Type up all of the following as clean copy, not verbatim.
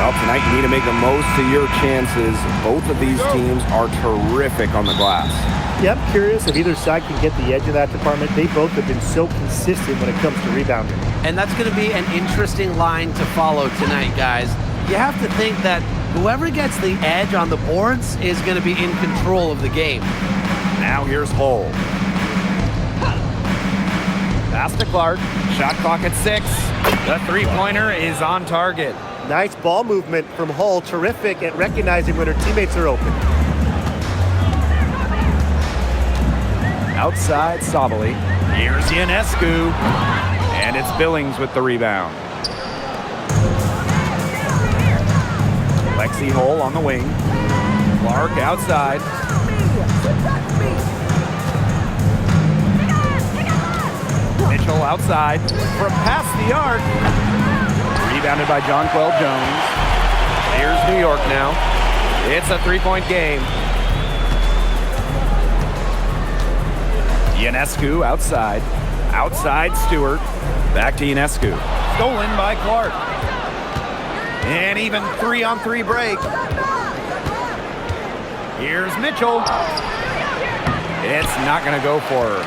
Well, tonight you need to make the most of your chances. Both of these teams are terrific on the glass. Yeah, I'm curious if either side can get the edge of that department. They both have been so consistent when it comes to rebounding. And that's going to be an interesting line to follow tonight, guys. You have to think that whoever gets the edge on the boards is going to be in control of the game. Now here's Hull. Pass to Clark. Shot clock at 6. The three-pointer is on target. Nice ball movement from Hull. Terrific at recognizing when her teammates are open. Outside Sabali. Here's Ionescu. And it's Billings with the rebound. Lexi Hull on the wing. Clark outside. Mitchell outside from past the arc. Rebounded by Jonquel Jones. Here's New York now. It's a three-point game. Ionescu outside. Outside Stewart. Back to Ionescu. Stolen by Clark. And even 3-on-3 break. Here's Mitchell. It's not going to go for her.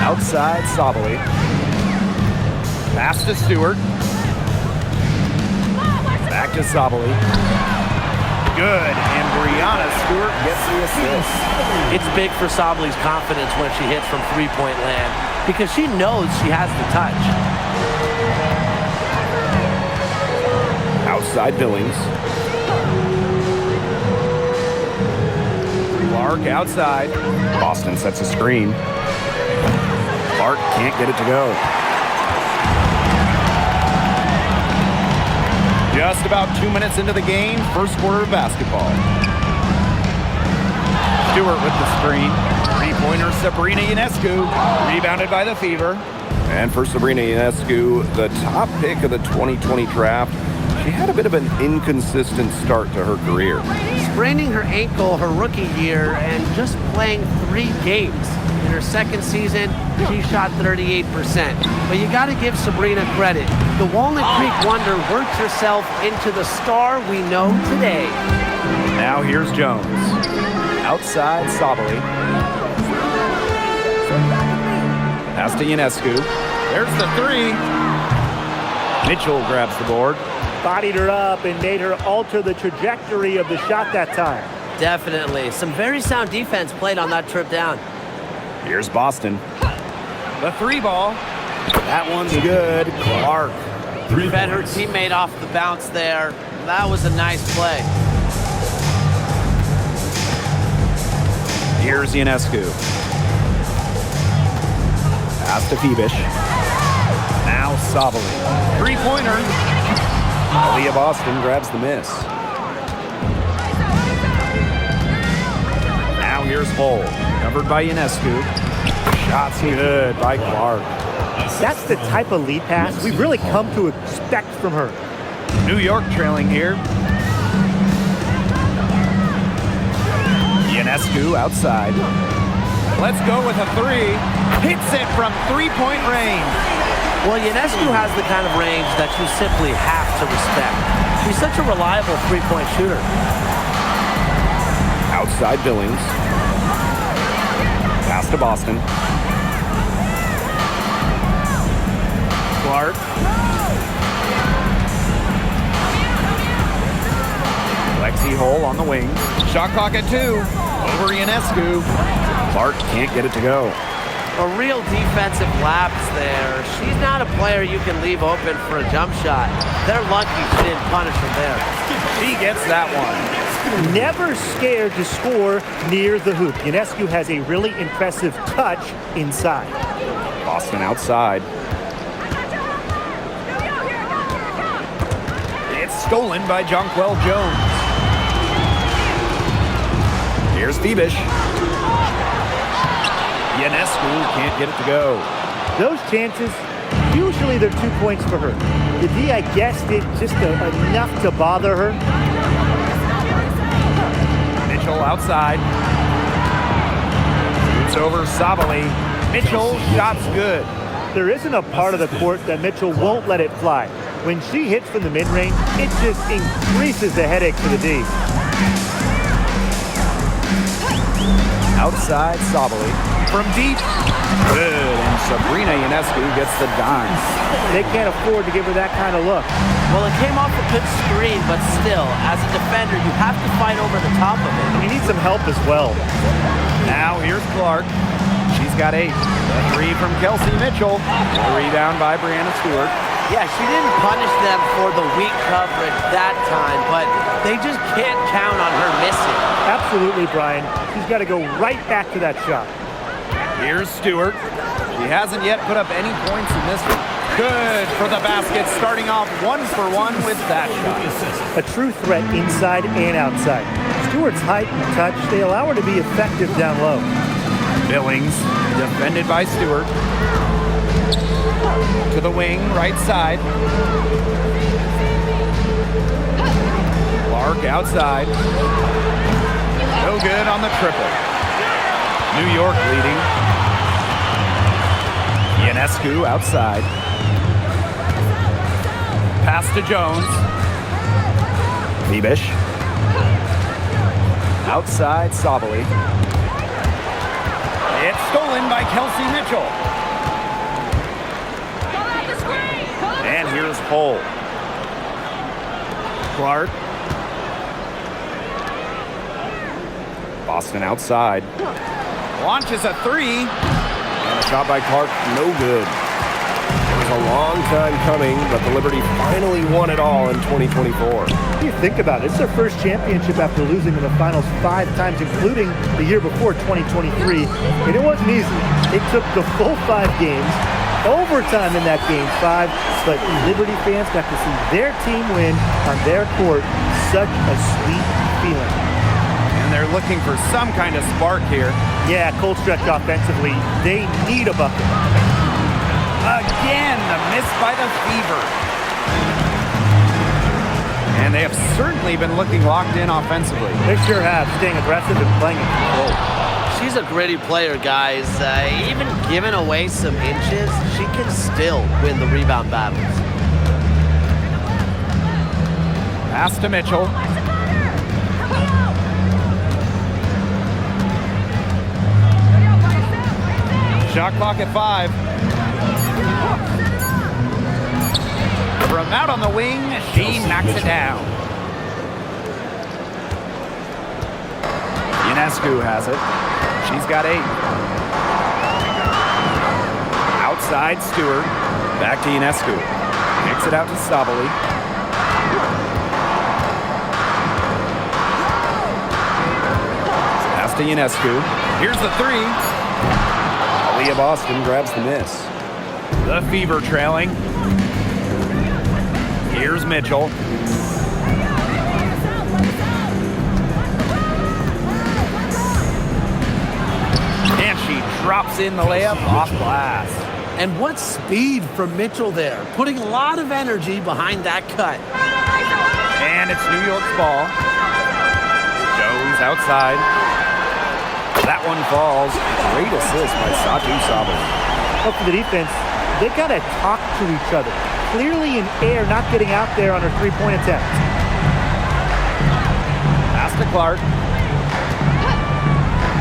Outside Sabali. Pass to Stewart. Back to Sabali. Good, and Brianna Stewart gets the assist. It's big for Sabali's confidence when she hits from three-point land because she knows she has the touch. Outside Billings. Clark outside. Boston sets a screen. Clark can't get it to go. Just about 2 minutes into the game, first quarter of basketball. Stewart with the screen. Three-pointer Sabrina Ionescu. Rebounded by the Fever. And for Sabrina Ionescu, the top pick of the 2020 draft, she had a bit of an inconsistent start to her career. Spraining her ankle her rookie year and just playing 3 games. In her second season, she shot 38%. But you got to give Sabrina credit. The Walnut Creek Wonder worked herself into the star we know today. Now here's Jones. Outside Sabali. Pass to Ionescu. There's the 3. Mitchell grabs the board. Bodied her up and made her alter the trajectory of the shot that time. Definitely. Some very sound defense played on that trip down. Here's Boston. The 3 ball. That one's good. Clark. Fed her teammate off the bounce there. That was a nice play. Here's Ionescu. Pass to Febish. Now Sabali. Three-pointer. Aaliyah Boston grabs the miss. Now here's Hull. Covered by Ionescu. Shots good by Clark. That's the type of lead pass we've really come to expect from her. New York trailing here. Ionescu outside. Let's go with a 3. Hits it from three-point range. Well, Ionescu has the kind of range that you simply have to respect. She's such a reliable three-point shooter. Outside Billings. Pass to Boston. Clark. Lexi Hull on the wing. Shot clock at 2. Over Ionescu. Clark can't get it to go. A real defensive lapse there. She's not a player you can leave open for a jump shot. They're lucky she didn't punish her there. She gets that one. Never scared to score near the hoop. Ionescu has a really impressive touch inside. Boston outside. It's stolen by Jonquel Jones. Here's Febish. Ionescu can't get it to go. Those chances, usually they're 2 points for her. The D, I guess, did just enough to bother her. Mitchell outside. Shoots over Sabali. Mitchell, shots good. There isn't a part of the court that Mitchell won't let it fly. When she hits from the mid-range, it just increases the headache for the D. Outside, Sabali. From deep. Good. And Sabrina Ionescu gets the dime. They can't afford to give her that kind of look. Well, it came off a good screen, but still, as a defender, you have to fight over the top of it. You need some help as well. Now here's Clark. She's got 8. The 3 from Kelsey Mitchell. The rebound by Brianna Stewart. Yeah, she didn't punish them for the weak coverage that time, but they just can't count on her missing. Absolutely, Brian. She's got to go right back to that shot. Here's Stewart. She hasn't yet put up any points in this one. Good for the basket, starting off 1 for 1 with that shot. A true threat inside and outside. Stewart's height and touch, they allow her to be effective down low. Billings, defended by Stewart. To the wing, right side. Clark outside. No good on the triple. New York leading. Ionescu outside. Pass to Jones. Bebish. Outside, Sabali. It's stolen by Kelsey Mitchell. And here's Hull. Clark. Boston outside. Launches a 3. And a shot by Clark, no good. It was a long time coming, but the Liberty finally won it all in 2024. You think about it, it's their first championship after losing in the finals 5 times, including the year before, 2023. And it wasn't easy. It took the full 5 games, overtime in that game 5, but Liberty fans got to see their team win on their court. Such a sweet feeling. And they're looking for some kind of spark here. Yeah, cold stretch offensively. They need a bucket. Again, the miss by the Fever. And they have certainly been looking locked in offensively. They sure have, staying aggressive and playing in control. She's a gritty player, guys. Even giving away some inches, she can still win the rebound battles. Pass to Mitchell. Shot clock at 5. From out on the wing, she knocks it down. Ionescu has it. She's got 8. Outside, Stewart. Back to Ionescu. Kicks it out to Sabali. Pass to Ionescu. Here's the 3. Aaliyah Boston grabs the miss. The Fever trailing. Here's Mitchell. And she drops in the layup off glass. And what speed from Mitchell there, putting a lot of energy behind that cut. And it's New York's ball. Jones outside. That one falls. Great assist by Satu Sabali. Up for the defense, they got to talk to each other. Clearly in air, not getting out there on her 3-point attempt. Pass to Clark.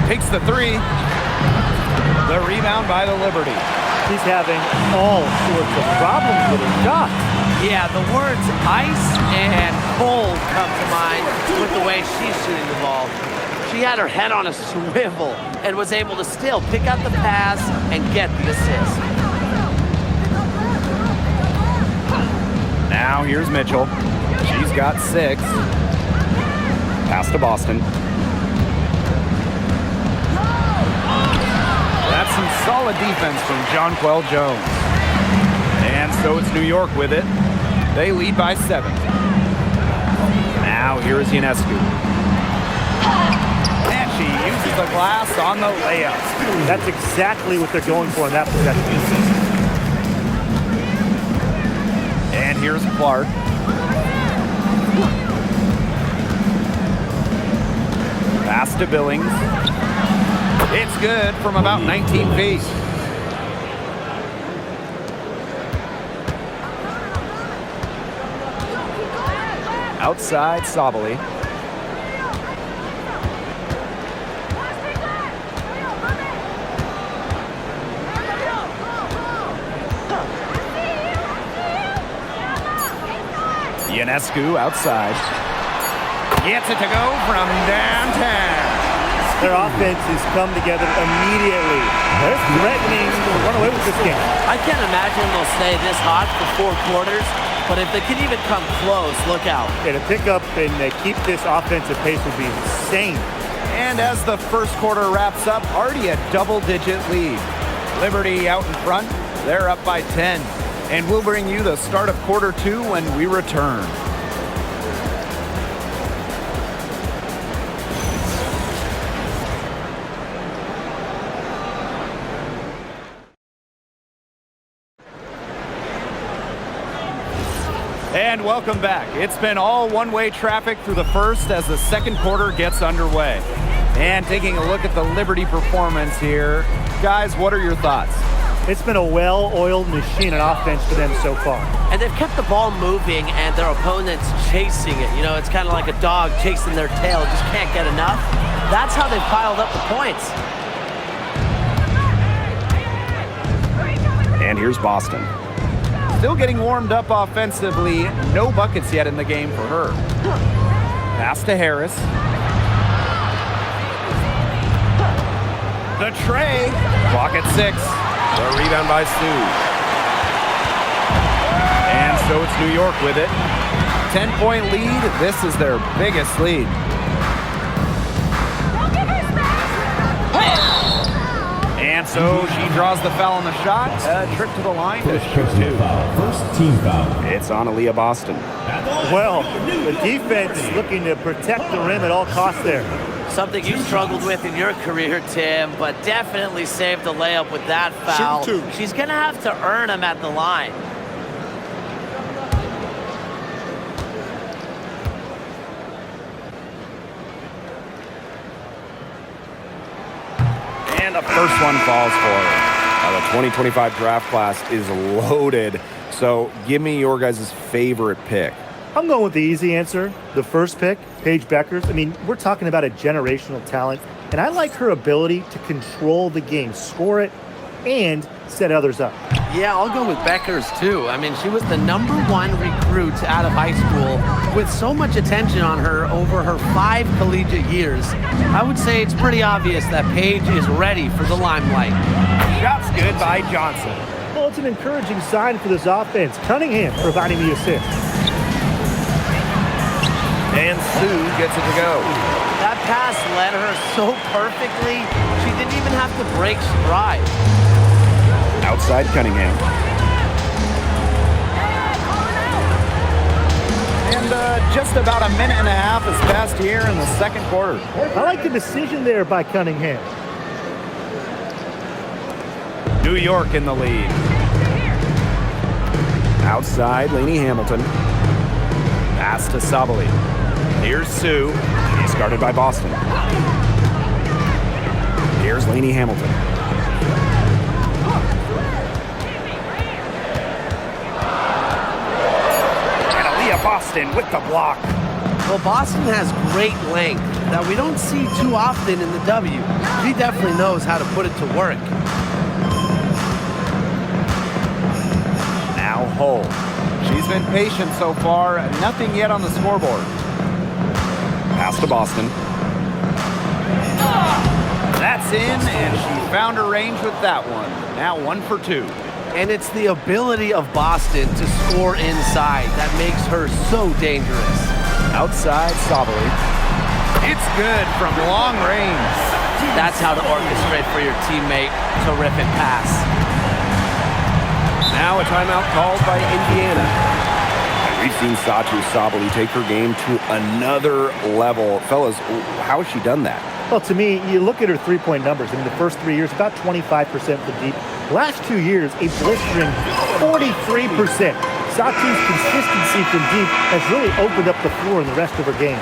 Takes the 3. The rebound by the Liberty. She's having all sorts of problems with her shot. Yeah, the words ice and cold come to mind with the way she's shooting the ball. She had her head on a swivel and was able to still pick up the pass and get the assist. Now here's Mitchell. She's got 6. Pass to Boston. That's some solid defense from Jonquel Jones. And so it's New York with it. They lead by 7. Now here's Ionescu. And she uses the glass on the layup. That's exactly what they're going for in that possession. And here's Clark. Pass to Billings. It's good from about 19 feet. Outside Sabali. Ionescu outside. Gets it to go from downtown. Their offense has come together immediately. They're threatening to run away with this game. I can't imagine they'll stay this hot for 4 quarters, but if they can even come close, look out. Yeah, to pick up and keep this offensive pace would be insane. And as the first quarter wraps up, already a double-digit lead. Liberty out in front. They're up by 10. And we'll bring you the start of quarter 2 when we return. And welcome back. It's been all one-way traffic through the first as the second quarter gets underway. And taking a look at the Liberty performance here. Guys, what are your thoughts? It's been a well-oiled machine on offense for them so far. And they've kept the ball moving and their opponents chasing it. You know, it's kind of like a dog chasing their tail, just can't get enough. That's how they've piled up the points. And here's Boston. Still getting warmed up offensively. No buckets yet in the game for her. Pass to Harris. The tray. Clock at 6. The rebound by Sue. And so it's New York with it. 10-point lead. This is their biggest lead. And so she draws the foul on the shot. A trip to the line to shoot 2. First team foul. It's on Aaliyah Boston. Well, the defense looking to protect the rim at all costs there. Something you struggled with in your career, Tim, but definitely saved the layup with that foul. She's going to have to earn them at the line. And the first one falls for her. The 2025 draft class is loaded. So give me your guys' favorite pick. I'm going with the easy answer. The first pick, Paige Beckers. I mean, we're talking about a generational talent, and I like her ability to control the game, score it, and set others up. Yeah, I'll go with Beckers, too. I mean, she was the #1 recruit out of high school with so much attention on her over her 5 collegiate years. I would say it's pretty obvious that Paige is ready for the limelight. Shot's good by Johnson. Well, it's an encouraging sign for this offense. Cunningham providing the assist. And Sue gets it to go. That pass led her so perfectly, she didn't even have to break stride. Outside Cunningham. And just about a minute and a half has passed here in the second quarter. I like the decision there by Cunningham. New York in the lead. Outside, Lainey Hamilton. Pass to Sabali. Here's Sue. She's guarded by Boston. Here's Lainey Hamilton. And Aaliyah Boston with the block. Well, Boston has great length that we don't see too often in the W. She definitely knows how to put it to work. Now Hull. She's been patient so far. Nothing yet on the scoreboard. Pass to Boston. That's in, and she found her range with that one. Now 1 for 2. And it's the ability of Boston to score inside that makes her so dangerous. Outside, Sabali. It's good from long range. That's how to orchestrate for your teammate. Terrific pass. Now a timeout called by Indiana. We've seen Satu Sabali take her game to another level. Fellas, how has she done that? Well, to me, you look at her three-point numbers. I mean, the first 3 years, about 25% from deep. Last 2 years, a blistering 43%. Satu's consistency from deep has really opened up the floor in the rest of her game.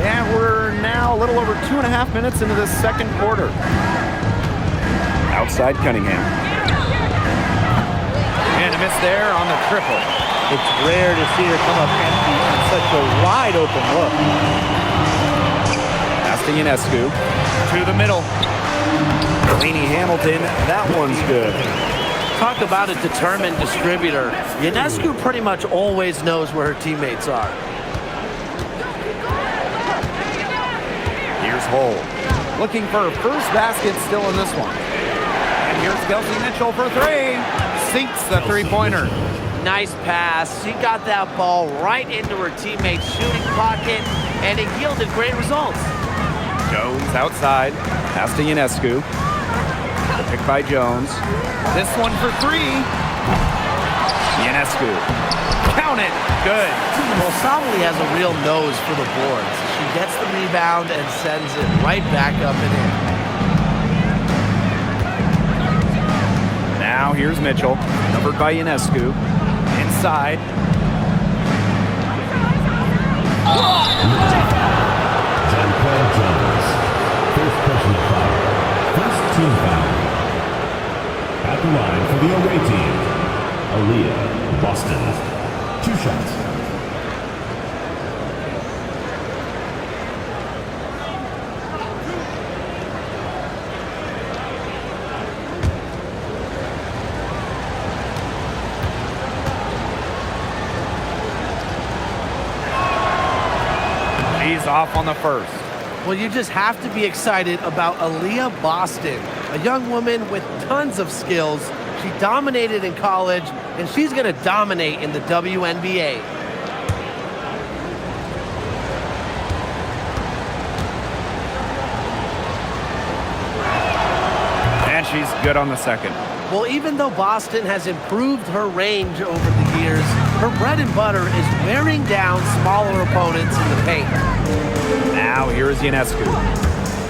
And we're now a little over 2.5 minutes into the second quarter. Outside Cunningham. And a miss there on the triple. It's rare to see her come up empty on such a wide open look. Pass to Ionescu. To the middle. Lainey Hamilton, that one's good. Talk about a determined distributor. Ionescu pretty much always knows where her teammates are. Here's Hull. Looking for her first basket still in this one. And here's Kelsey Mitchell for three. Sinks the three-pointer. Nice pass. She got that ball right into her teammate's shooting pocket, and it yielded great results. Jones outside. Pass to Ionescu. Pick by Jones. This one for three. Ionescu. Count it. Good. Well, Somali has a real nose for the boards. She gets the rebound and sends it right back up and in. Now here's Mitchell. Covered by Ionescu. Inside. Jonquel Jones. First personal foul. First team foul. At the line for the away team, Aaliyah, Boston. 2 shots. He's off on the first. Well, you just have to be excited about Aaliyah Boston, a young woman with tons of skills. She dominated in college, and she's going to dominate in the WNBA. And she's good on the second. Well, even though Boston has improved her range over the years, her bread and butter is wearing down smaller opponents in the paint. Now here's Ionescu.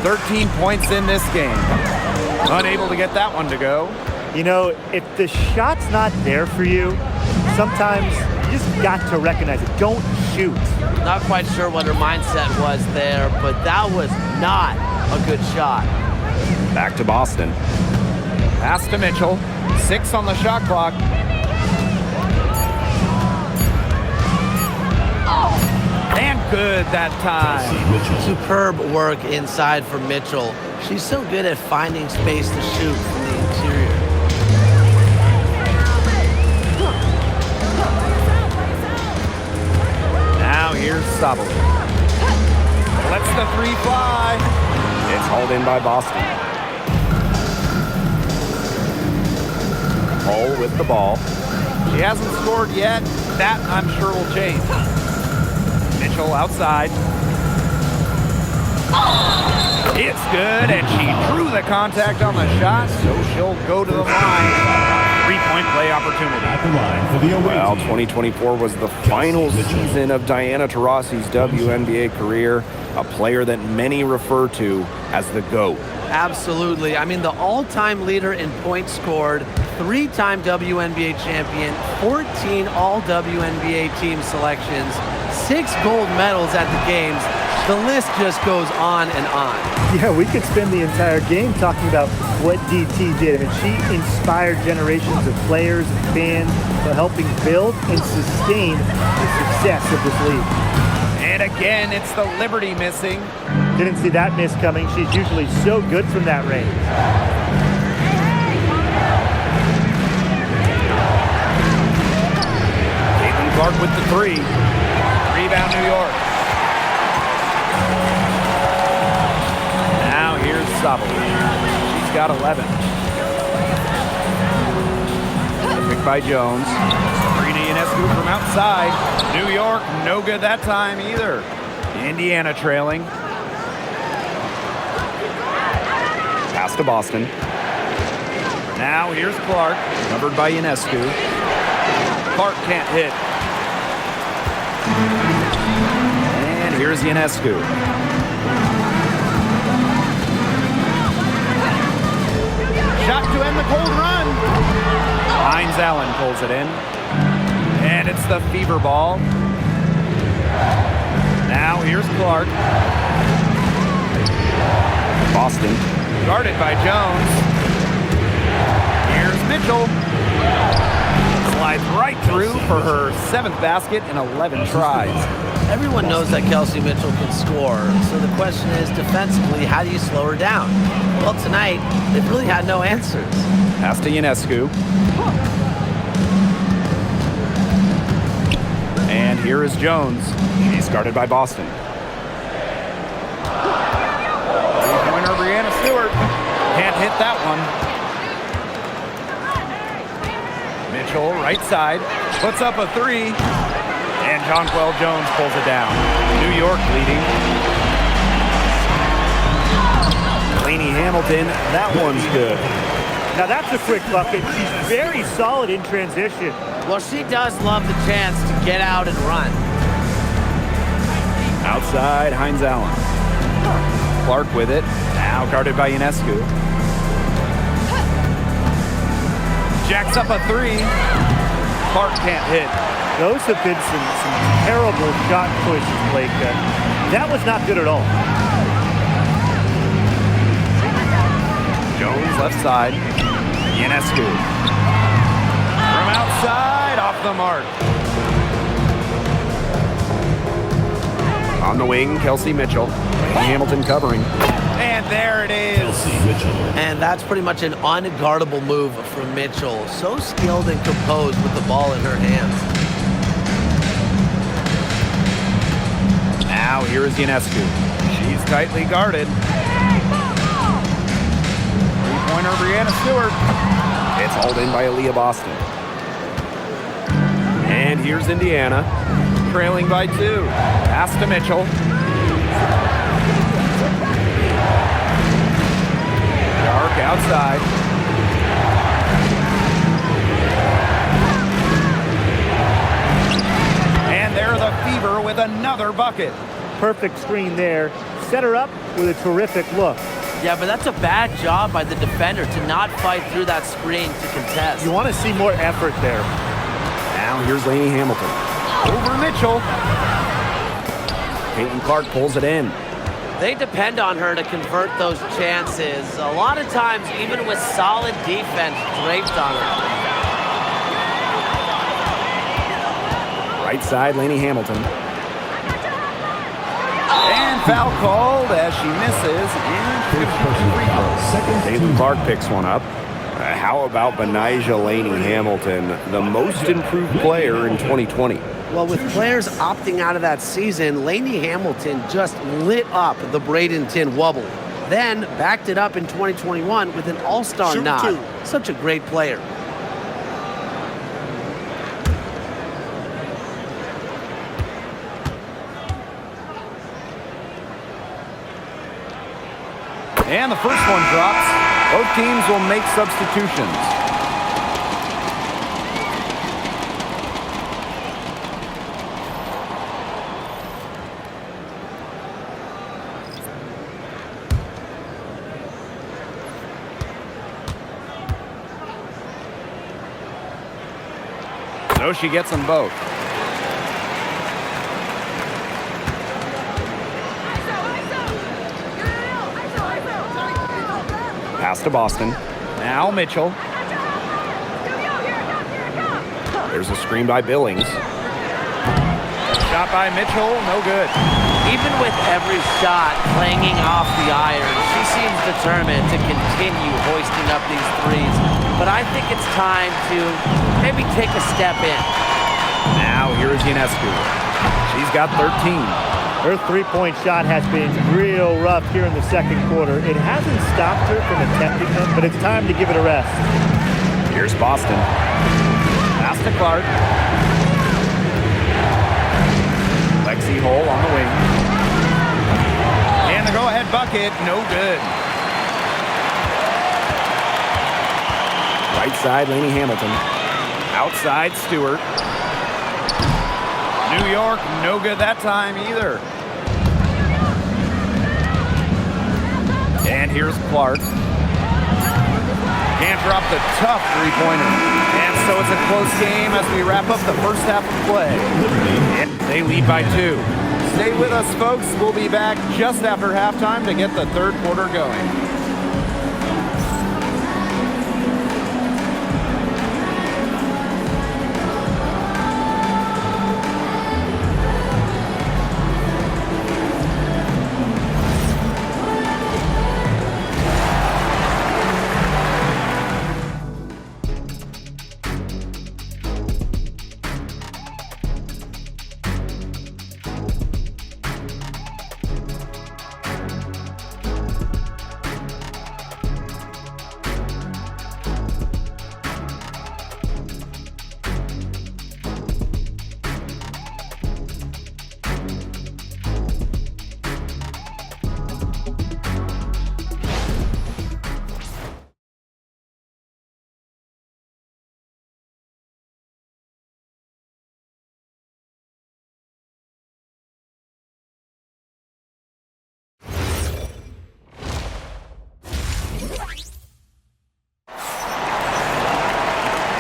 13 points in this game. Unable to get that one to go. You know, if the shot's not there for you, sometimes you just got to recognize it. Don't shoot. Not quite sure what her mindset was there, but that was not a good shot. Back to Boston. Pass to Mitchell. 6 on the shot clock. And good that time. Superb work inside for Mitchell. She's so good at finding space to shoot from the interior. Now here's Sabali. Lets the three fly. It's hauled in by Boston. Hull with the ball. She hasn't scored yet. That, I'm sure, will change. Mitchell outside. It's good, and she drew the contact on the shot, so she'll go to the line. 3-point play opportunity. At the line for the away Well, team. 2024 was the final season of Diana Taurasi's WNBA career, a player that many refer to as the GOAT. Absolutely. I mean, the all-time leader in points scored, 3-time WNBA champion, 14 all-WNBA team selections, 6 gold medals at the games. The list just goes on and on. Yeah, we could spend the entire game talking about what DT did. I mean, she inspired generations of players and fans by helping build and sustain the success of this league. And again, it's the Liberty missing. Didn't see that miss coming. She's usually so good from that range. Caitlin Clark with the three. Rebound, New York. Now here's Sabali. She's got 11. Pick by Jones. Sabrina Ionescu from outside. New York, no good that time either. Indiana trailing. Pass to Boston. Now here's Clark, covered by Ionescu. Clark can't hit. And here's Ionescu. Shot to end the cold run. Hines Allen pulls it in. And it's the fever ball. Now here's Clark. Boston. Guarded by Jones. Here's Mitchell. Slides right through for her 7th basket in 11 tries. Everyone knows that Kelsey Mitchell can score, so the question is, defensively, how do you slow her down? Well, tonight, they've really had no answers. Pass to Ionescu. And here is Jones. She's guarded by Boston. Three-pointer, Brianna Stewart. Can't hit that one. Mitchell, right side, puts up a 3. And Jonquel Jones pulls it down. New York leading. Lainey Hamilton, that one's good. Now that's a quick bucket. She's very solid in transition. Well, she does love the chance to get out and run. Outside, Hines Allen. Clark with it. Now guarded by Ionescu. Jacks up a 3. Clark can't hit. Those have been some terrible shot choices, Blake. That was not good at all. Jones left side. Ionescu. From outside, off the mark. On the wing, Kelsey Mitchell. Hamilton covering. And there it is. Kelsey Mitchell. And that's pretty much an unguardable move from Mitchell. So skilled and composed with the ball in her hands. Now here is Ionescu. She's tightly guarded. Three-pointer, Brianna Stewart. It's hauled in by Aaliyah Boston. And here's Indiana, trailing by 2. Pass to Mitchell. Dark outside. And there's the Fever with another bucket. Perfect screen there. Set her up with a terrific look. Yeah, but that's a bad job by the defender to not fight through that screen to contest. You want to see more effort there. Now here's Lainey Hamilton. Over Mitchell. Caitlin Clark pulls it in. They depend on her to convert those chances. A lot of times, even with solid defense draped on her. Right side, Lainey Hamilton. And foul called as she misses. And Caitlin Clark picks one up. How about Benijah Lainey Hamilton, the most improved player in 2020? Well, with players opting out of that season, Lainey Hamilton just lit up the Bradenton Wubble. Then backed it up in 2021 with an all-star nod. Such a great player. And the first one drops. Both teams will make substitutions. So she gets them both. Pass to Boston. Now Mitchell. There's a screen by Billings. Shot by Mitchell, no good. Even with every shot clanging off the iron, she seems determined to continue hoisting up these threes. But I think it's time to maybe take a step in. Now here's Ionescu. She's got 13. Her three-point shot has been real rough here in the second quarter. It hasn't stopped her from attempting them, but it's time to give it a rest. Here's Boston. Pass to Clark. Lexi Hole on the wing. And the go-ahead bucket, no good. Right side, Lainey Hamilton. Outside, Stewart. New York, no good that time either. And here's Clark. Can't drop the tough three-pointer. And so it's a close game as we wrap up the first half of play. And they lead by 2. Stay with us, folks. We'll be back just after halftime to get the third quarter going.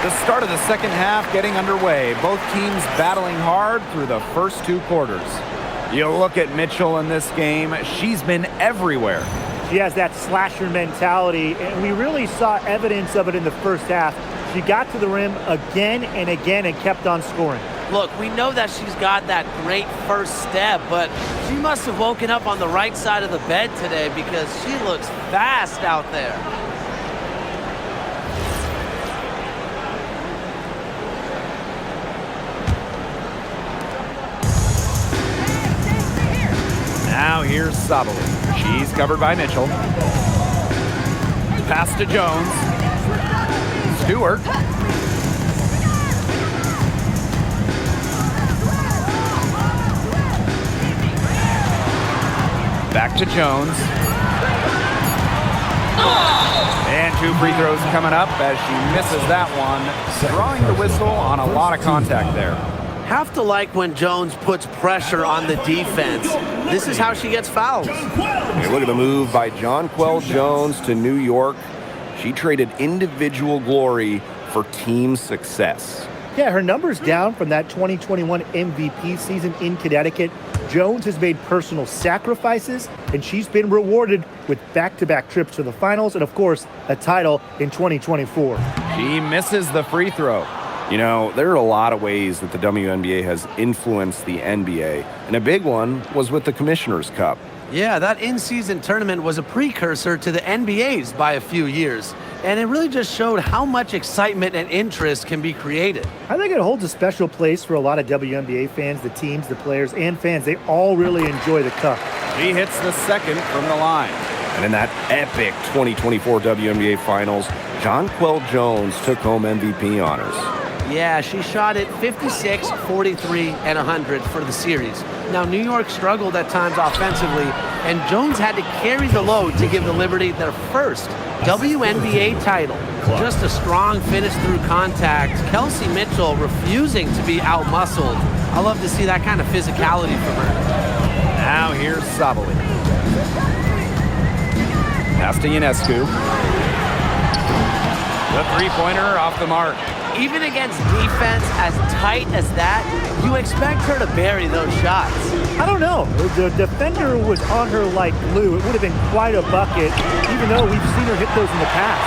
The start of the second half getting underway. Both teams battling hard through the first two quarters. You look at Mitchell in this game, she's been everywhere. She has that slasher mentality, and we really saw evidence of it in the first half. She got to the rim again and again and kept on scoring. Look, we know that she's got that great first step, but she must have woken up on the right side of the bed today because she looks fast out there. Now here's Sabali. She's covered by Mitchell. Pass to Jones. Stewart. Back to Jones. And two free throws coming up as she misses that one. Drawing the whistle on a lot of contact there. Have to like when Jones puts pressure on the defense. This is how she gets fouls. Hey, look at the move by Jonquel Jones to New York. She traded individual glory for team success. Yeah, her numbers down from that 2021 MVP season in Connecticut. Jones has made personal sacrifices, and she's been rewarded with back-to-back trips to the finals and, of course, a title in 2024. She misses the free throw. You know, there are a lot of ways that the WNBA has influenced the NBA, and a big one was with the Commissioner's Cup. Yeah, that in-season tournament was a precursor to the NBA's by a few years, and it really just showed how much excitement and interest can be created. I think it holds a special place for a lot of WNBA fans, the teams, the players, and fans. They all really enjoy the cup. She hits the second from the line. And in that epic 2024 WNBA Finals, Jonquel Jones took home MVP honors. Yeah, she shot it 56, 43, and 100 for the series. Now, New York struggled at times offensively, and Jones had to carry the load to give the Liberty their first WNBA title. Just a strong finish through contact. Kelsey Mitchell refusing to be out-muscled. I love to see that kind of physicality from her. Now here's Sabali. Pass to Ionescu. The three-pointer off the mark. Even against defense as tight as that, you expect her to bury those shots. I don't know. The defender was on her like glue. It would have been quite a bucket, even though we've seen her hit those in the past.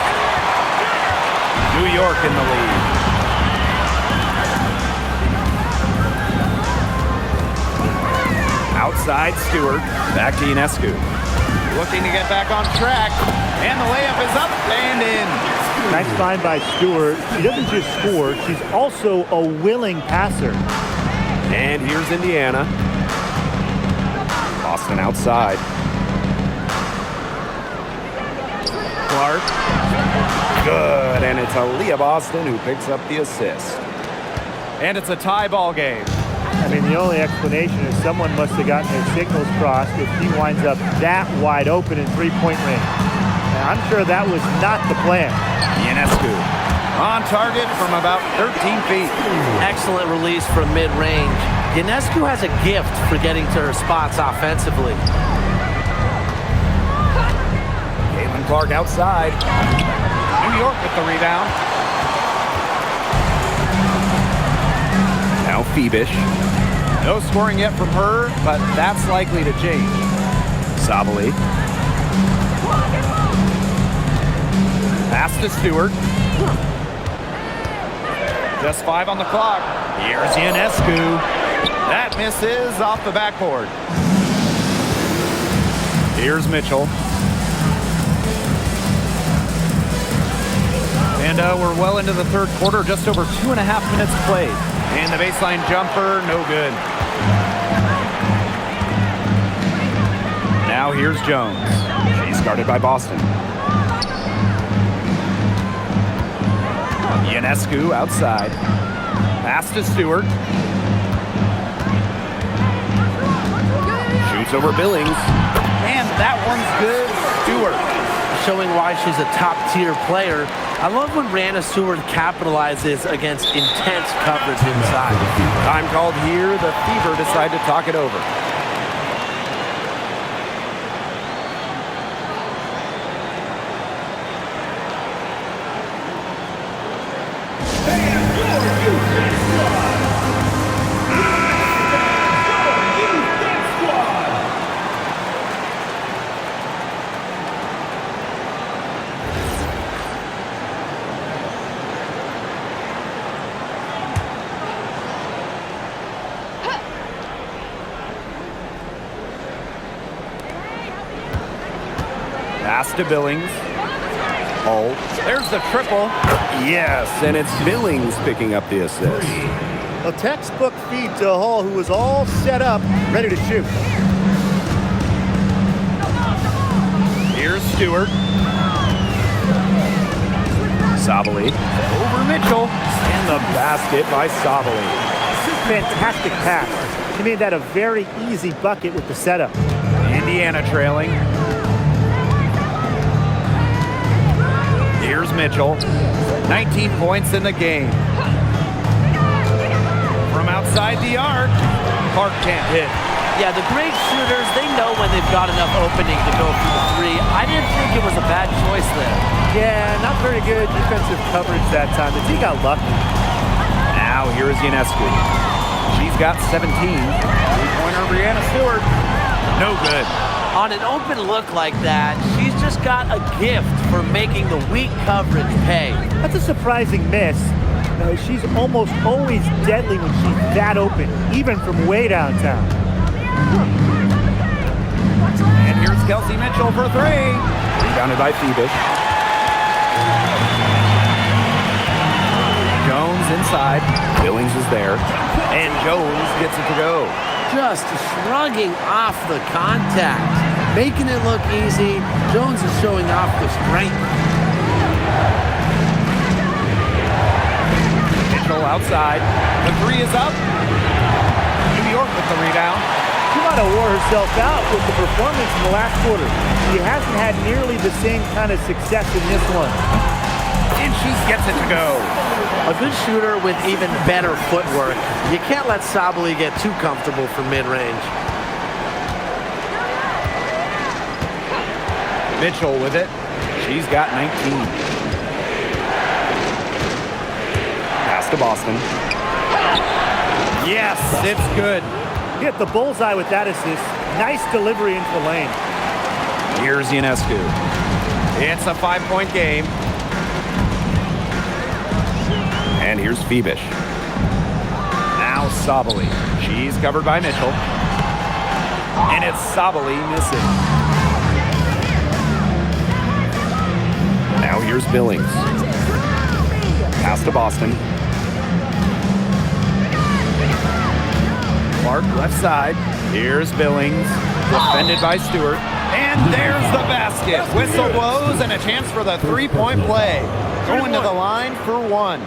New York in the lead. Outside Stewart. Back to Ionescu. Looking to get back on track. And the layup is up and in. Nice find by Stewart. She doesn't just score, she's also a willing passer. And here's Indiana. Boston outside. Clark. Good, and it's Aaliyah Boston who picks up the assist. And it's a tie ball game. I mean, the only explanation is someone must have gotten their signals crossed if he winds up that wide open in three-point range. Now, I'm sure that was not the plan. Ionescu on target from about 13 feet. Excellent release from mid-range. Ionescu has a gift for getting to her spots offensively. Caitlin Clark outside. New York with the rebound. Now Phoebish. No scoring yet from her, but that's likely to change. Sabali. Pass to Stewart. Just 5 on the clock. Here's Ionescu. That misses off the backboard. Here's Mitchell. And we're well into the third quarter, just over 2.5 minutes played. And the baseline jumper, no good. Now here's Jones. She's guarded by Boston. Ionescu outside. Pass to Stewart. Shoots over Billings. And that one's good. Stewart. Showing why she's a top-tier player. I love when Brianna Stewart capitalizes against intense coverage inside. Time called here. The Fever decide to talk it over. Pass to Billings. Oh, there's the triple. Yes, and it's Billings picking up the assist. A textbook feed to Hall, who was all set up, ready to shoot. Here's Stewart. Sabali over Mitchell. And the basket by Sabali. Fantastic pass. He made that a very easy bucket with the setup. Indiana trailing. Here's Mitchell. 19 points in the game. From outside the arc, Clark can't hit. Yeah, the great shooters, they know when they've got enough opening to go for the three. I didn't think it was a bad choice there. Yeah, not very good defensive coverage that time. The team got lucky. Now here's Ionescu. She's got 17. Three-pointer Brianna Stewart. No good. On an open look like that, she's just got a gift for making the weak coverage pay. That's a surprising miss. She's almost always deadly when she's that open, even from way downtown. And here's Kelsey Mitchell for 3. Rebounded by Phoebus. Jones inside. Billings is there. And Jones gets it to go. Just shrugging off the contact, making it look easy. Jones is showing off the strength. Mitchell outside. The 3 is up. New York with the rebound. She might have wore herself out with the performance in the last quarter. She hasn't had nearly the same kind of success in this one. And she gets it to go. A good shooter with even better footwork. You can't let Sabali get too comfortable from mid-range. Mitchell with it. She's got 19. Pass to Boston. Yes, it's good. Hit the bullseye with that assist. Nice delivery into the lane. Here's Ionescu. It's a 5-point game. And here's Phoebus. Now Sabali. She's covered by Mitchell. And it's Sabali missing. Now here's Billings. Pass to Boston. Clark left side. Here's Billings. Defended by Stewart. And there's the basket. Whistle blows and a chance for the 3-point play. Going to the line for 1.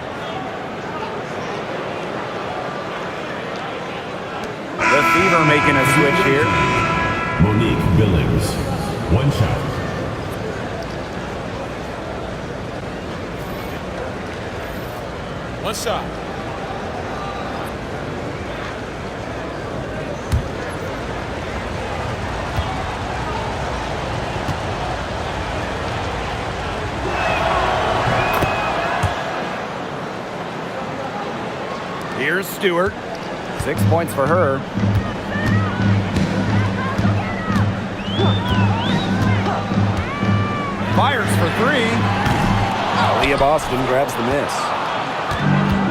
The Fever making a switch here. Monique Billings. 1 shot. One shot. Here's Stewart. 6 points for her. Fires for 3. Aaliyah Boston grabs the miss.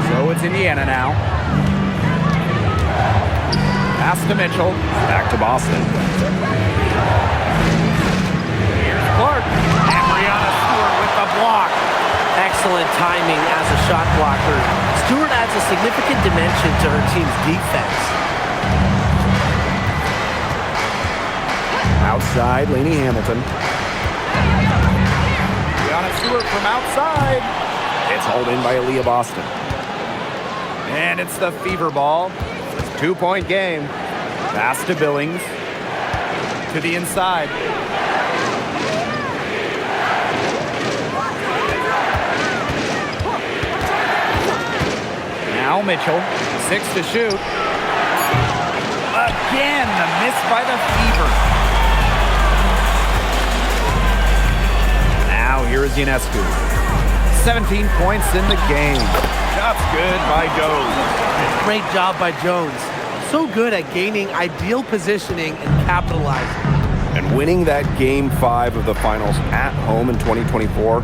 So it's Indiana now. Pass to Mitchell. Back to Boston. Here's Clark. And Brianna Stewart with the block. Excellent timing as a shot blocker. Stewart adds a significant dimension to her team's defense. Outside, Lainey Hamilton. Brianna Stewart from outside. It's hauled in by Aaliyah Boston. And it's the Fever ball. 2-point game. Pass to Billings. To the inside. Now Mitchell. 6 to shoot. Again, the miss by the Fever. Now here is Ionescu. 17 points in the game. Shots good by Jones. Great job by Jones. So good at gaining ideal positioning and capitalizing. And winning that Game 5 of the finals at home in 2024,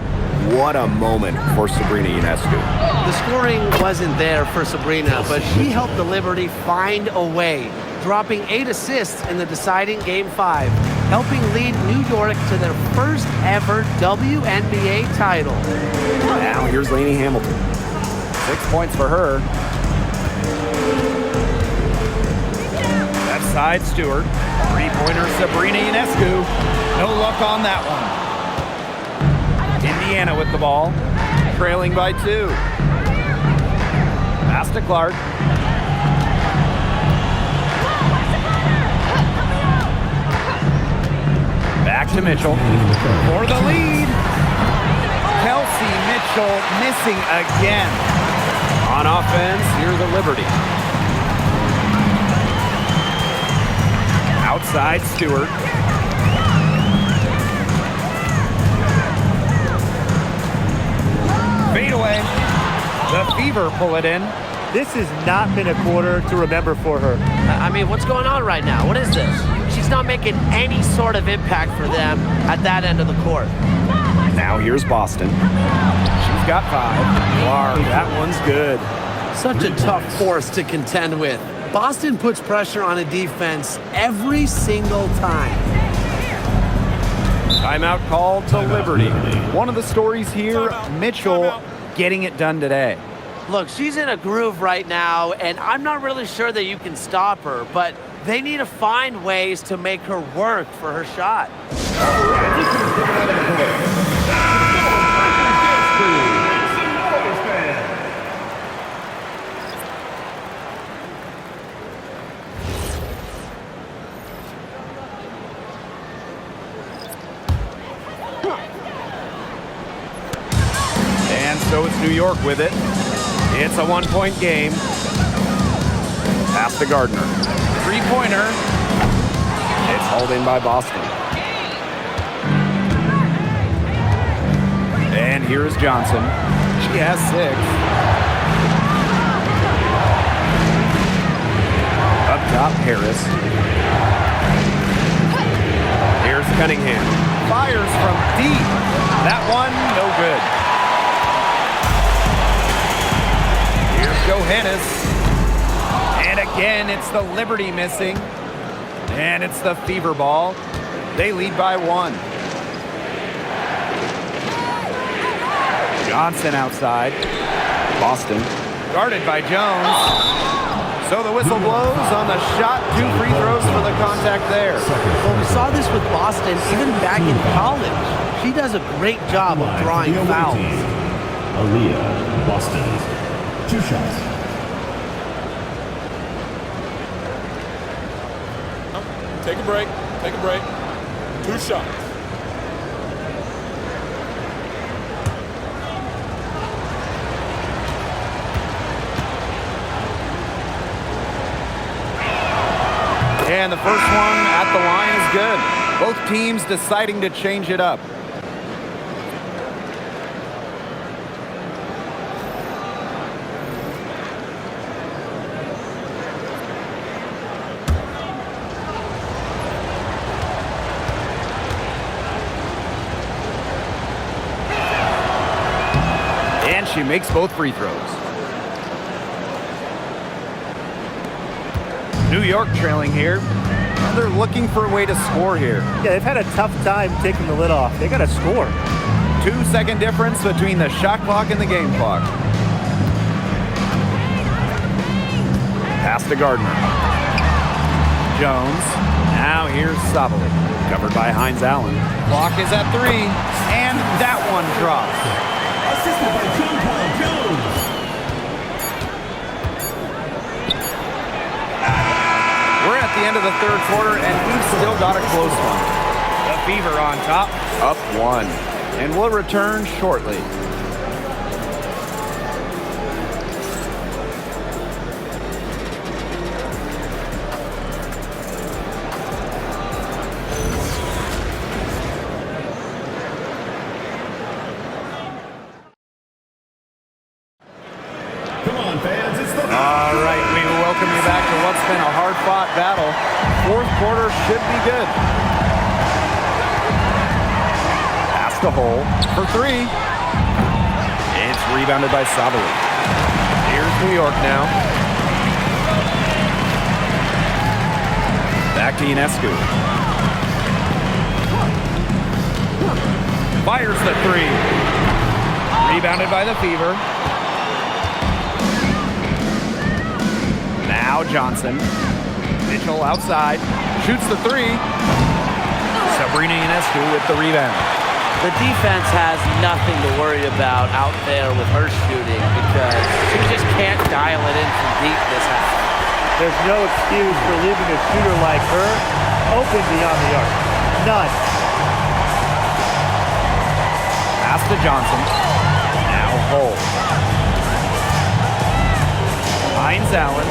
what a moment for Sabrina Ionescu. The scoring wasn't there for Sabrina, but she helped the Liberty find a way, dropping 8 assists in the deciding Game 5, helping lead New York to their first ever WNBA title. Now here's Lainey Hamilton. 6 points for her. Left side, Stewart. Three-pointer, Sabrina Ionescu. No luck on that one. Indiana with the ball, trailing by 2. Pass to Clark. Back to Mitchell for the lead. Kelsey Mitchell missing again. On offense, here the Liberty. Outside, Stewart. Fade away. The Fever pull it in. This has not been a quarter to remember for her. I mean, what's going on right now? What is this? She's not making any sort of impact for them at that end of the court. Now here's Boston. She's got 5. Clark, that one's good. Such a tough force to contend with. Boston puts pressure on a defense every single time. Timeout called to Liberty. One of the stories here, Mitchell getting it done today. Look, she's in a groove right now, and I'm not really sure that you can stop her, but they need to find ways to make her work for her shot. And so it's New York with it. It's a 1-point game. Pass to Gardner. Three-pointer. It's hauled in by Boston. And here is Johnson. She has 6. Up top, Harris. Here's Cunningham. Fires from deep. That one, no good. Johannes. And again, it's the Liberty missing. And it's the Fever ball. They lead by 1. Johnson outside. Boston. Guarded by Jones. So the whistle blows on the shot. 2 free throws for the contact there. Well, we saw this with Boston even back in college. She does a great job of drawing fouls. Aaliyah Boston. 2 shots. Take a break. Take a break. 2 shots. And the first one at the line is good. Both teams deciding to change it up. she makes both free throws. New York trailing here. And they're looking for a way to score here. Yeah, they've had a tough time taking the lid off. They got to score. 2-second difference between the shot clock and the game clock. Pass to Gardner. Jones. Now here's Sabali. Covered by Hines Allen. Clock is at 3. And that one drops. Assisted by John Paul Jones. We're at the end of the third quarter, and we've still got a close one. The Fever on top, up 1. And we'll return shortly. Come on, fans, it's the... All right, we welcome you back to what's been a hard-fought battle. Fourth quarter should be good. Pass to Hole for 3. It's rebounded by Sabali. Here's New York now. Back to Ionescu. Fires the 3. Rebounded by the Fever. Now Johnson. Mitchell outside. Shoots the 3. Sabrina Ionescu with the rebound. The defense has nothing to worry about out there with her shooting because she just can't dial it in from deep this half. There's no excuse for leaving a shooter like her open beyond the arc. None. Pass to Johnson. Now Hole. Hines Allen.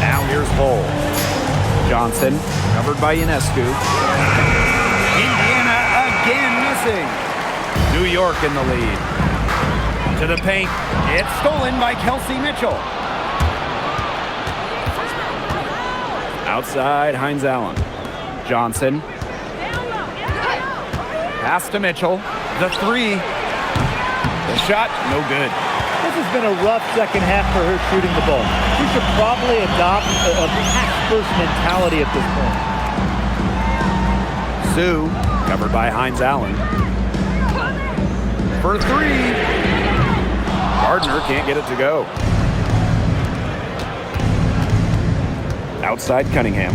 Now here's Hole. Johnson, covered by Ionescu. Indiana again missing. New York in the lead. To the paint. It's stolen by Kelsey Mitchell. Outside, Hines Allen. Johnson. Pass to Mitchell. The 3. The shot, no good. This has been a rough second half for her shooting the ball. She should probably adopt a pass-first mentality at this point. Sue, covered by Hines Allen. For 3. Gardner can't get it to go. Outside Cunningham.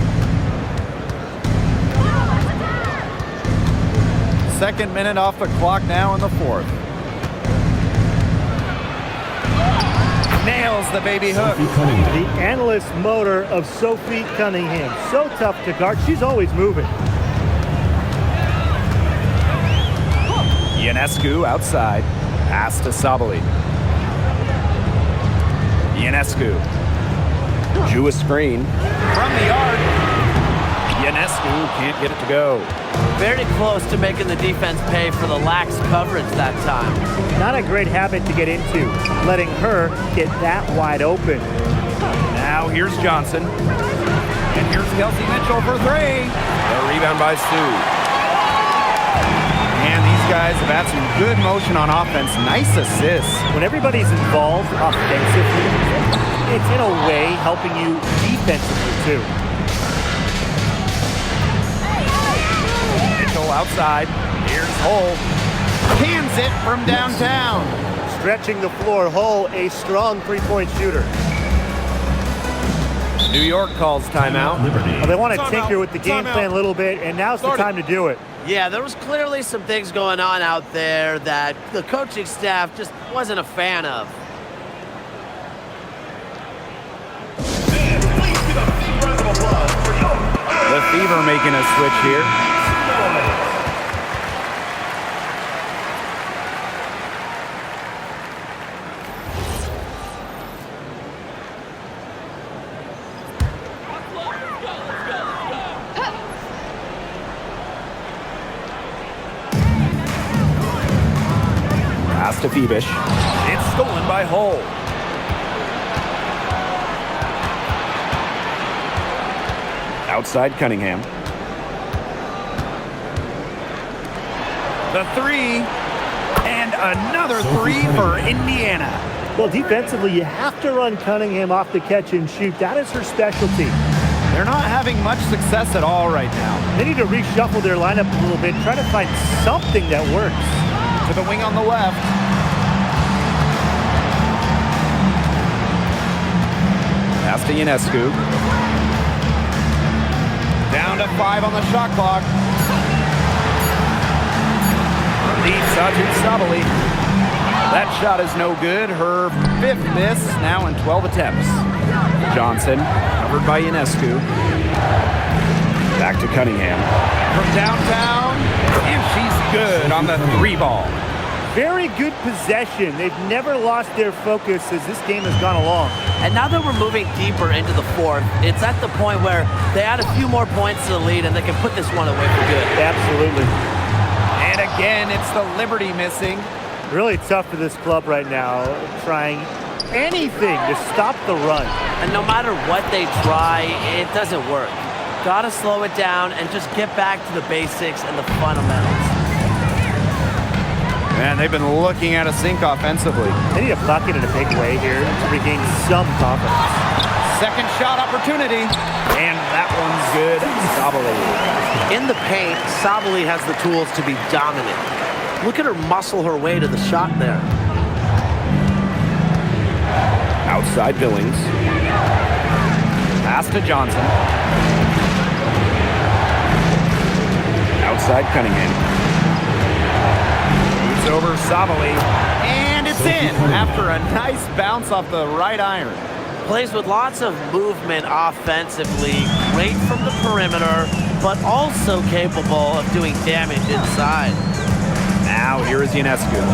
Second minute off the clock now in the fourth. Nails the baby hook. The analyst motor of Sophie Cunningham. So tough to guard. She's always moving. Ionescu outside. Pass to Sabali. Ionescu. Drew a screen. From the arc. Ionescu can't get it to go. Very close to making the defense pay for the lax coverage that time. Not a great habit to get into, letting her get that wide open. Now here's Johnson. And here's Kelsey Mitchell for 3. The rebound by Sue. And these guys have had some good motion on offense. Nice assists. When everybody's involved offensively, it's in a way helping you defensively too. Mitchell outside. Here's Hole. Cans it from downtown. Stretching the floor, Hull, a strong three-point shooter. New York calls timeout. Well, they want to Timeout. tinker with the game plan a little bit, and now's the time to do it. Yeah, there was clearly some things going on out there that the coaching staff just wasn't a fan of. The Fever making a switch here. Pass to Phoebish. It's stolen by Hull. Outside Cunningham. The three, and another three for Indiana. Well, defensively, you have to run Cunningham off the catch and shoot. That is her specialty. They're not having much success at all right now. They need to reshuffle their lineup a little bit, try to find something that works. To the wing on the left. Pass to Ionescu. Down to 5 on the shot clock. Lead Satu Sabali. That shot is no good. Her 5th miss, now in 12 attempts. Johnson, covered by Ionescu. Back to Cunningham. From downtown, and she's good on the 3 ball. Very good possession. They've never lost their focus as this game has gone along. And now that we're moving deeper into the fourth, it's at the point where they add a few more points to the lead and they can put this one away for good. Absolutely. And again, it's the Liberty missing. Really tough for this club right now, trying anything to stop the run. And no matter what they try, it doesn't work. Gotta slow it down and just get back to the basics and the fundamentals. Man, they've been looking at a sink offensively. They need a bucket in a big way here to regain some confidence. Second shot opportunity, and that one's good. Sabali. In the paint, Sabali has the tools to be dominant. Look at her muscle her way to the shot there. Outside Billings. Pass to Johnson. Outside Cunningham. Moves over Sabali. And it's in after a nice bounce off the right iron. Plays with lots of movement offensively. Great from the perimeter, but also capable of doing damage inside. Now here is Ionescu.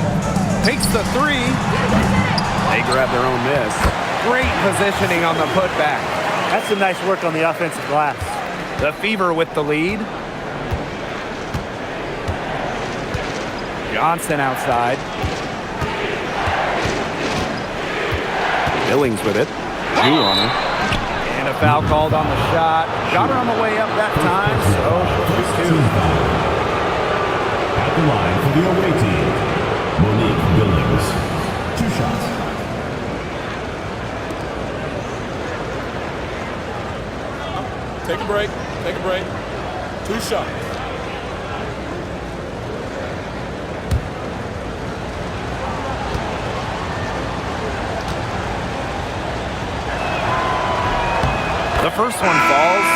Takes the 3. They grab their own miss. Great positioning on the putback. That's some nice work on the offensive glass. The Fever with the lead. Johnson outside. Billings with it. Two on her. And a foul called on the shot. Got her on the way up that time, so she'll shoot 2. At the line for the away team, Monique Billings. 2 shots. Take a break. Take a break. 2 shots. The first one falls.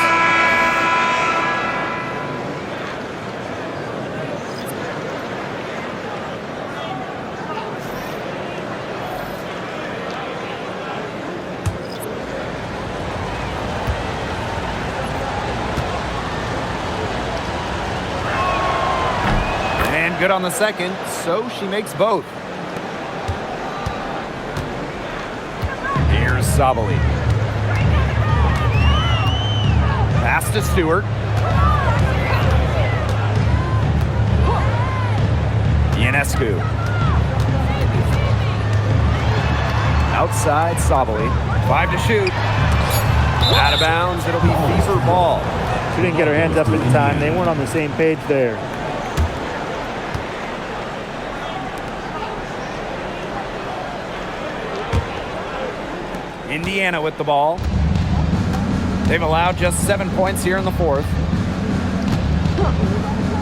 And good on the second, so she makes both. Here's Sabali. Pass to Stewart. Ionescu. Outside Sabali. 5 to shoot. Out of bounds. It'll be Fever ball. She didn't get her hands up in time. They weren't on the same page there. Indiana with the ball. They've allowed just 7 points here in the fourth.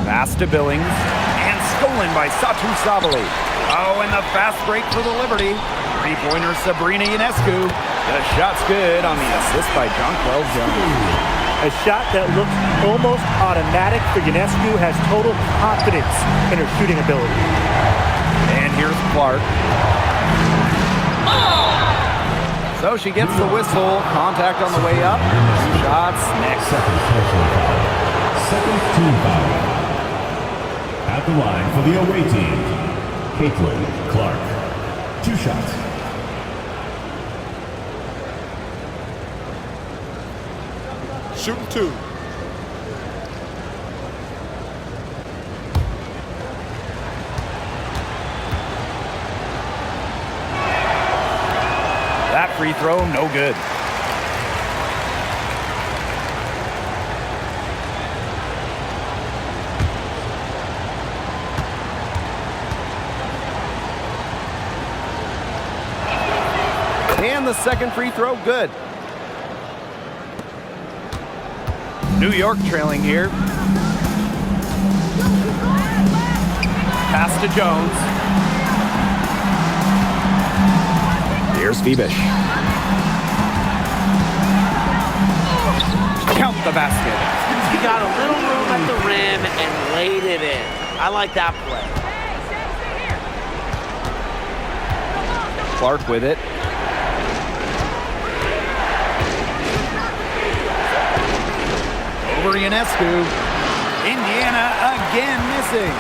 Pass to Billings. And stolen by Satu Sabali. Oh, and the fast break for the Liberty. 3-pointer Sabrina Ionescu. The shot's good on the assist by Jonquel Jones. A shot that looks almost automatic for Ionescu, has total confidence in her shooting ability. And here's Clark. So she gets the whistle. Contact on the way up. 2 shots next. Second personal foul. Second team foul. At the line for the away team, Caitlin Clark. 2 shots. Shooting 2. That free throw, no good. And the second free throw, good. New York trailing here. Pass to Jones. Here's Phoebish. Count the basket. He got a little room at the rim and laid it in. I like that play. Clark with it. Over Ionescu. Indiana again missing.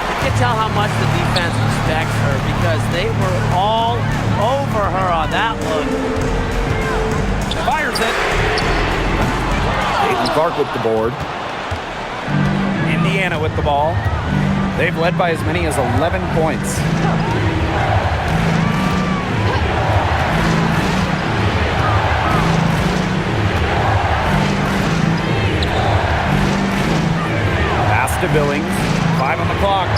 You can tell how much the defense respects her because they were all over her on that look. Fires it. Aiden Clark with the board. Indiana with the ball. They've led by as many as 11 points. Pass to Billings. 5 on the clock.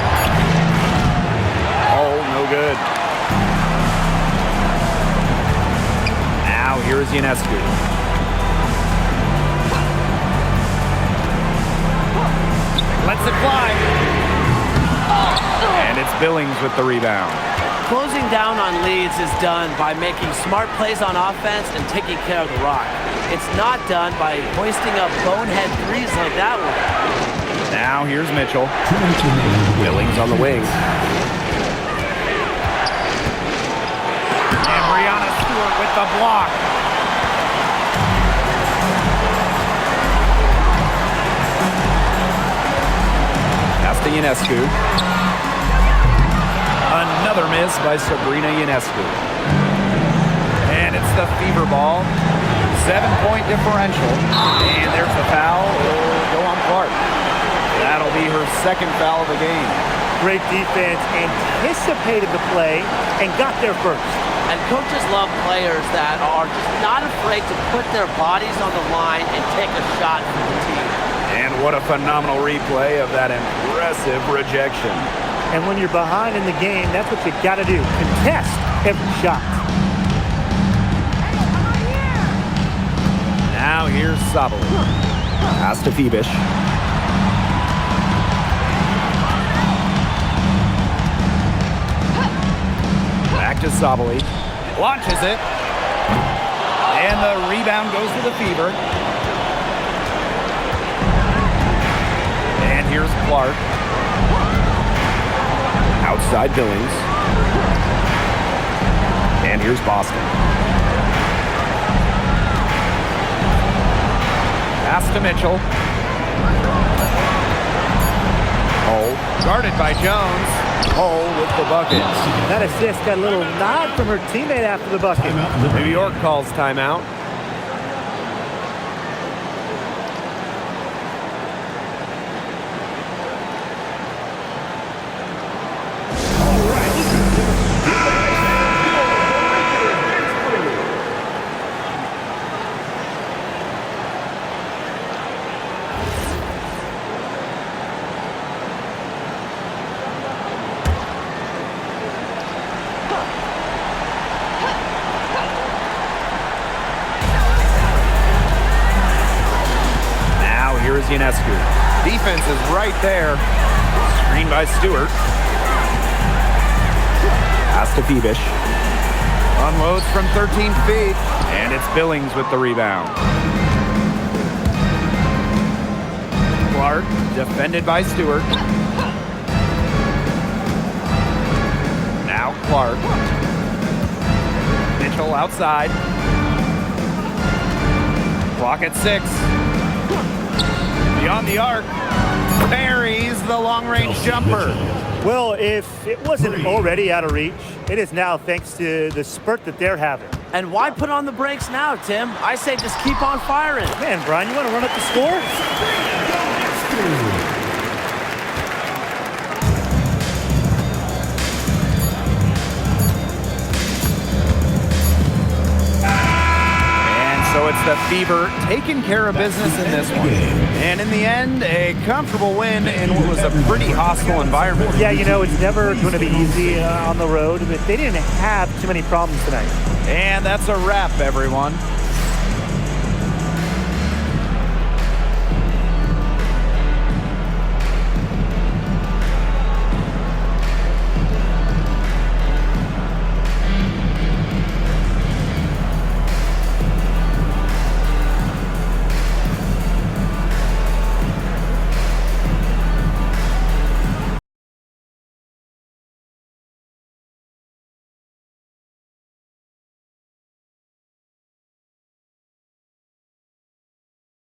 Oh, no good. Now here's Ionescu. Lets it fly. And it's Billings with the rebound. Closing down on leads is done by making smart plays on offense and taking care of the rock. It's not done by hoisting up bonehead threes like that one. Now here's Mitchell. Billings on the wing. And Brianna Stewart with the block. Pass to Ionescu. Another miss by Sabrina Ionescu. And it's the Fever ball. 7-point differential. And there's the foul. It'll go on Clark. That'll be her second foul of the game. Great defense, anticipated the play, and got there first. And coaches love players that are just not afraid to put their bodies on the line and take a shot for the team. And what a phenomenal replay of that impressive rejection. And when you're behind in the game, that's what you got to do. Contest every shot. Now here's Sabali. Pass to Phoebish. Back to Sabali. Launches it. And the rebound goes to the Fever. And here's Clark. Outside Billings. And here's Boston. Pass to Mitchell. Hole. Guarded by Jones. Hole with the bucket. That assist got a little nod from her teammate after the bucket. New York calls timeout. Here's Ionescu. Defense is right there. Screen by Stewart. Pass to Phoebish. Unloads from 13 feet. And it's Billings with the rebound. Clark, defended by Stewart. Now Clark. Mitchell outside. Clock at 6. Beyond the arc, buries the long-range jumper. Well, if it wasn't already out of reach, it is now thanks to the spurt that they're having. And why put on the brakes now, Tim? I say just keep on firing. Man, Brian, you want to run up the score? So it's the Fever taking care of business in this one. And in the end, a comfortable win in what was a pretty hostile environment. Yeah, you know, it's never going to be easy on the road, but they didn't have too many problems tonight. And that's a wrap, everyone.